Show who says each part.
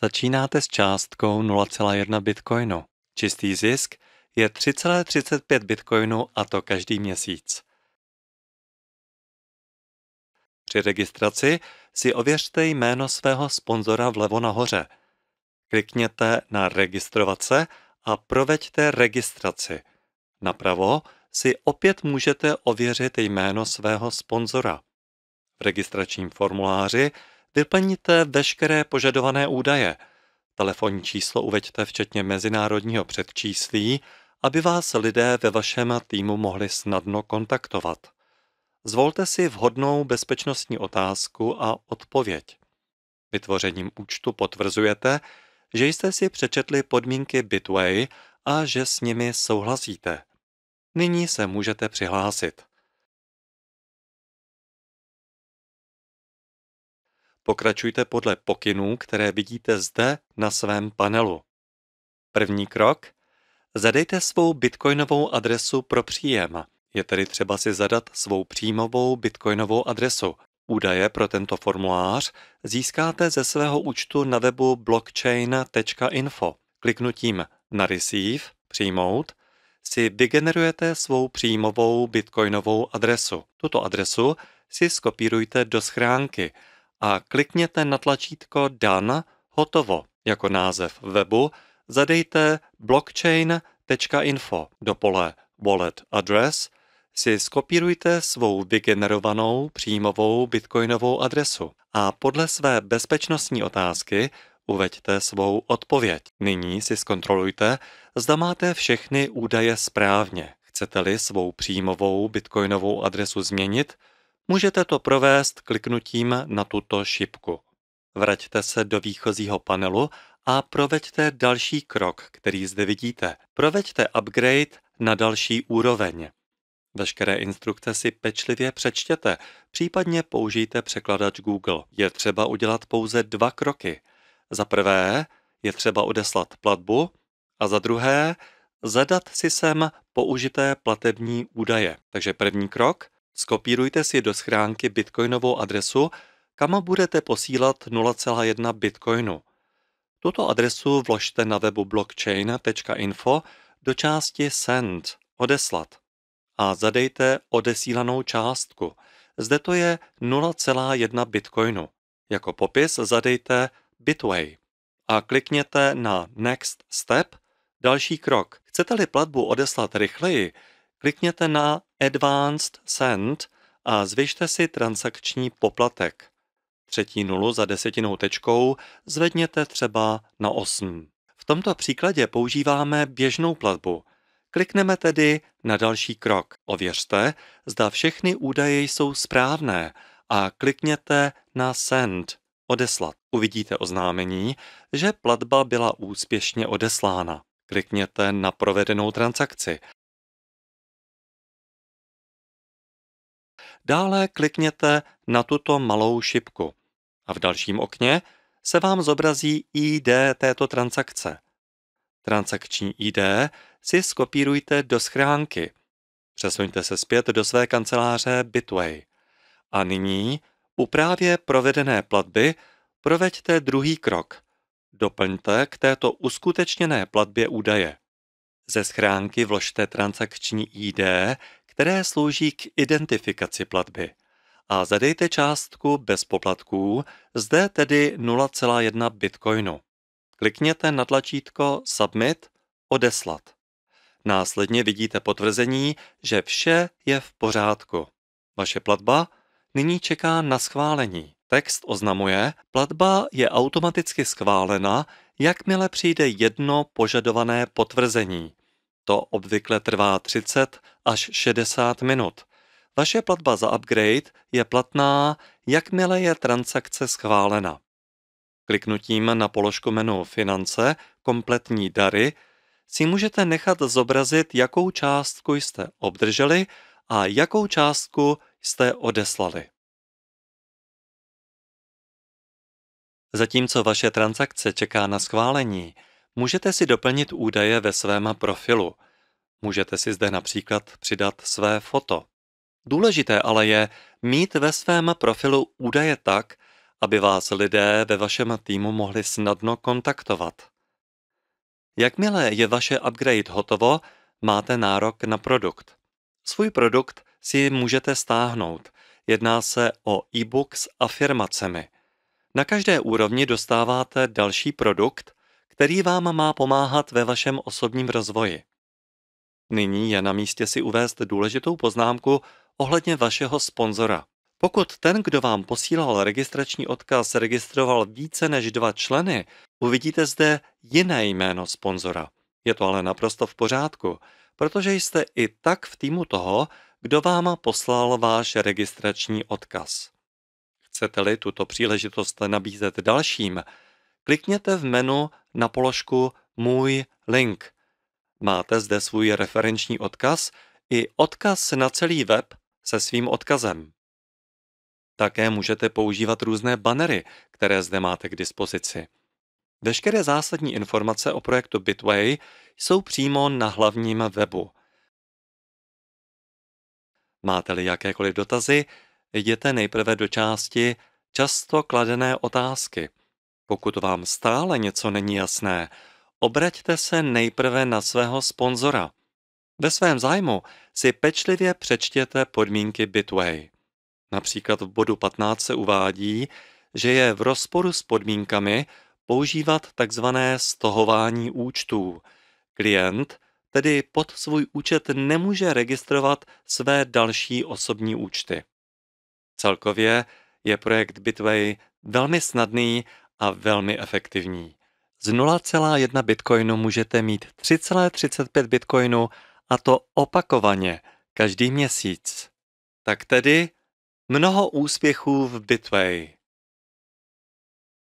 Speaker 1: Začínáte s částkou 0,1 bitcoinu. Čistý zisk je 3,35 bitcoinu a to každý měsíc. Při registraci si ověřte jméno svého sponzora vlevo nahoře. Klikněte na registrovat se a proveďte registraci. Napravo si opět můžete ověřit jméno svého sponzora. V registračním formuláři vyplníte veškeré požadované údaje. Telefonní číslo uveďte včetně mezinárodního předčíslí, aby vás lidé ve vašem týmu mohli snadno kontaktovat. Zvolte si vhodnou bezpečnostní otázku a odpověď. Vytvořením účtu potvrzujete, že jste si přečetli podmínky Bitway a že s nimi souhlasíte. Nyní se můžete přihlásit. Pokračujte podle pokynů, které vidíte zde na svém panelu. První krok. Zadejte svou bitcoinovou adresu pro příjem. Je tedy třeba si zadat svou příjmovou bitcoinovou adresu. Údaje pro tento formulář získáte ze svého účtu na webu blockchain.info. Kliknutím na Receive, přijmout, si vygenerujete svou příjmovou bitcoinovou adresu. Tuto adresu si skopírujte do schránky a klikněte na tlačítko Done, hotovo. Jako název webu zadejte blockchain.info. Do pole Wallet Address si skopírujte svou vygenerovanou příjmovou bitcoinovou adresu a podle své bezpečnostní otázky uveďte svou odpověď. Nyní si zkontrolujte, zda máte všechny údaje správně. Chcete-li svou příjmovou bitcoinovou adresu změnit, můžete to provést kliknutím na tuto šipku. Vraťte se do výchozího panelu a proveďte další krok, který zde vidíte. Proveďte upgrade na další úroveň. Veškeré instrukce si pečlivě přečtěte, případně použijte překladač Google. Je třeba udělat pouze 2 kroky. Za prvé je třeba odeslat platbu a za druhé zadat si sem použité platební údaje. Takže první krok, skopírujte si do schránky bitcoinovou adresu, kam budete posílat 0,1 bitcoinu. Tuto adresu vložte na webu blockchain.info do části Send, odeslat, a zadejte odesílanou částku. Zde to je 0,1 bitcoinu. Jako popis zadejte Bitway a klikněte na Next Step, další krok. Chcete-li platbu odeslat rychleji, klikněte na Advanced Send a zvyšte si transakční poplatek. Třetí nulu za desetinou tečkou zvedněte třeba na 8. V tomto příkladě používáme běžnou platbu. Klikneme tedy na další krok. Ověřte, zda všechny údaje jsou správné a klikněte na Send, odeslat. Uvidíte oznámení, že platba byla úspěšně odeslána. Klikněte na provedenou transakci. Dále klikněte na tuto malou šipku a v dalším okně se vám zobrazí ID této transakce. Transakční ID si skopírujte do schránky. Přesuňte se zpět do své kanceláře Bitway. A nyní u právě provedené platby proveďte druhý krok. Doplňte k této uskutečněné platbě údaje. Ze schránky vložte transakční ID, které slouží k identifikaci platby. A zadejte částku bez poplatků, zde tedy 0,1 bitcoinu. Klikněte na tlačítko Submit, odeslat. Následně vidíte potvrzení, že vše je v pořádku. Vaše platba nyní čeká na schválení. Text oznamuje, platba je automaticky schválena, jakmile přijde jedno požadované potvrzení. To obvykle trvá 30 až 60 minut. Vaše platba za upgrade je platná, jakmile je transakce schválena. Kliknutím na položku menu Finance, kompletní dary, si můžete nechat zobrazit, jakou částku jste obdrželi a jakou částku jste odeslali. Zatímco vaše transakce čeká na schválení, můžete si doplnit údaje ve svém profilu. Můžete si zde například přidat své foto. Důležité ale je mít ve svém profilu údaje tak, aby vás lidé ve vašem týmu mohli snadno kontaktovat. Jakmile je vaše upgrade hotovo, máte nárok na produkt. Svůj produkt si můžete stáhnout. Jedná se o e-book s afirmacemi. Na každé úrovni dostáváte další produkt, který vám má pomáhat ve vašem osobním rozvoji. Nyní je na místě si uvést důležitou poznámku ohledně vašeho sponzora. Pokud ten, kdo vám posílal registrační odkaz, registroval více než 2 členy, uvidíte zde jiné jméno sponzora. Je to ale naprosto v pořádku, protože jste i tak v týmu toho, kdo vám poslal váš registrační odkaz. Chcete-li tuto příležitost nabízet dalším, klikněte v menu na položku Můj link. Máte zde svůj referenční odkaz i odkaz na celý web se svým odkazem. Také můžete používat různé bannery, které zde máte k dispozici. Veškeré zásadní informace o projektu Bitway jsou přímo na hlavním webu. Máte-li jakékoliv dotazy, jděte nejprve do části Často kladené otázky. Pokud vám stále něco není jasné, obraťte se nejprve na svého sponzora. Ve svém zájmu si pečlivě přečtěte podmínky Bitway. Například v bodu 15 se uvádí, že je v rozporu s podmínkami používat tzv. Stohování účtů. Klient tedy pod svůj účet nemůže registrovat své další osobní účty. Celkově je projekt Bitway velmi snadný a velmi efektivní. Z 0,1 bitcoinu můžete mít 3,35 bitcoinu a to opakovaně každý měsíc. Tak tedy mnoho úspěchů v Bitway.